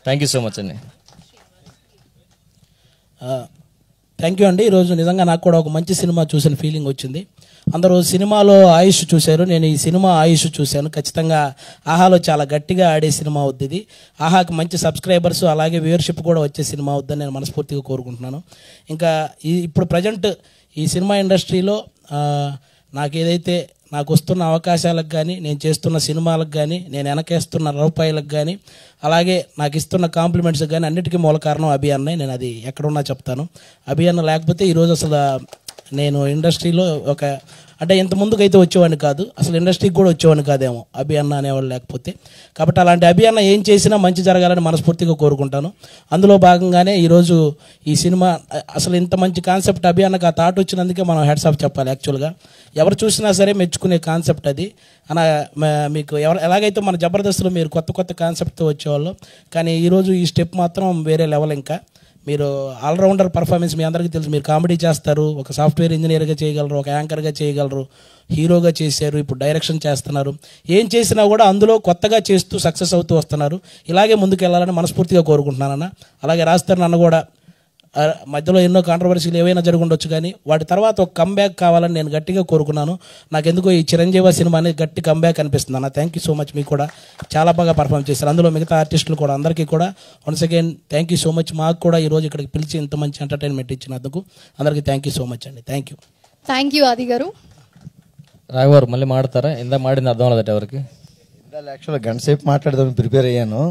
Thank you so much అండి. Thank you అండి. ఈరోజు నిజంగా నాకు కూడా ఒక మంచి సినిమా చూసిన ఫీలింగ్ వచ్చింది. అందరూ సినిమాలో ఆయుష్ చూశారు, నేను ఈ సినిమా ఆయుష్ చూశాను. ఖచ్చితంగా ఆహాలో చాలా గట్టిగా ఆడే సినిమా అవుద్ది ఇది. ఆహాకి మంచి సబ్స్క్రైబర్స్ అలాగే వ్యూవర్షిప్ కూడా వచ్చే సినిమా అవుద్దని నేను మనస్ఫూర్తిగా కోరుకుంటున్నాను. ఇంకా ఇప్పుడు ప్రజెంట్ ఈ సినిమా ఇండస్ట్రీలో నాకు వస్తున్న అవకాశాలకు కానీ, నేను చేస్తున్న సినిమాలకు కానీ, నేను వెనకేస్తున్న రూపాయలకు కానీ, అలాగే నాకు ఇస్తున్న కాంప్లిమెంట్స్కి కానీ అన్నిటికీ మూల కారణం అభి అన్నయ్య. నేను అది ఎక్కడున్నా చెప్తాను. అభి అన్న లేకపోతే ఈరోజు అసలు నేను ఇండస్ట్రీలో అంటే ఇంత ముందుకైతే వచ్చేవాడిని కాదు, అసలు ఇండస్ట్రీకి కూడా వచ్చేవాడిని కాదేమో అభి అన్న అనేవాళ్ళు లేకపోతే. కాబట్టి అలాంటి అభి అన్న ఏం చేసినా మంచి జరగాలని మనస్ఫూర్తిగా కోరుకుంటాను. అందులో భాగంగానే ఈరోజు ఈ సినిమా అసలు ఇంత మంచి కాన్సెప్ట్ అభి అన్నకు ఆ థాట్ వచ్చినందుకే మనం హెడ్స్ ఆఫ్ చెప్పాలి. యాక్చువల్గా ఎవరు చూసినా సరే మెచ్చుకునే కాన్సెప్ట్ అది. మీకు ఎలాగైతే మన జబర్దస్త్లో మీరు కొత్త కొత్త కాన్సెప్ట్తో వచ్చేవాళ్ళు, కానీ ఈరోజు ఈ స్టెప్ మాత్రం వేరే లెవెల్. ఇంకా మీరు ఆల్రౌండర్ పర్ఫార్మెన్స్ మీ అందరికీ తెలుసు. మీరు కామెడీ చేస్తారు, ఒక సాఫ్ట్వేర్ ఇంజనీర్గా చేయగలరు, ఒక యాంకర్గా చేయగలరు, హీరోగా చేశారు, ఇప్పుడు డైరెక్షన్ చేస్తున్నారు. ఏం చేసినా కూడా అందులో కొత్తగా చేస్తూ సక్సెస్ అవుతూ వస్తున్నారు. ఇలాగే ముందుకు వెళ్ళాలని మనస్ఫూర్తిగా కోరుకుంటున్నానన్న. అలాగే రాస్తారు నన్ను కూడా మధ్యలో ఎన్నో కాంట్రవర్సీలు ఏవైనా జరుగుండొచ్చు, కానీ వాటి తర్వాత ఒక కంబ్యాక్ కావాలని నేను గట్టిగా కోరుకున్నాను. నాకెందుకో ఈ చిరంజీవి సినిమా అనేది గట్టి కంబ్యాక్ అనిపిస్తుంది అన్న. Thank you so much. మీకు కూడా చాలా బాగా పర్ఫామ్ చేశారు, అందులో మిగతా ఆర్టిస్టులు కూడా. అందరికీ కూడా once again thank you so much. మాకు కూడా ఈరోజు ఇక్కడికి పిలిచి ఇంత మంచి ఎంటర్టైన్మెంట్ ఇచ్చినందుకు అందరికీ థ్యాంక్ యూ సో మచ్ అండి. Thank you. థ్యాంక్ యూ ఆది గారు. రాఘవారు మళ్ళీ మాడతారా? ఇందా మాడింది అర్థం అవ్వలేదట ఎవరికి? యాక్చువల్గా గంట సేపు మాట్లాడదామని ప్రిపేర్ అయ్యాను.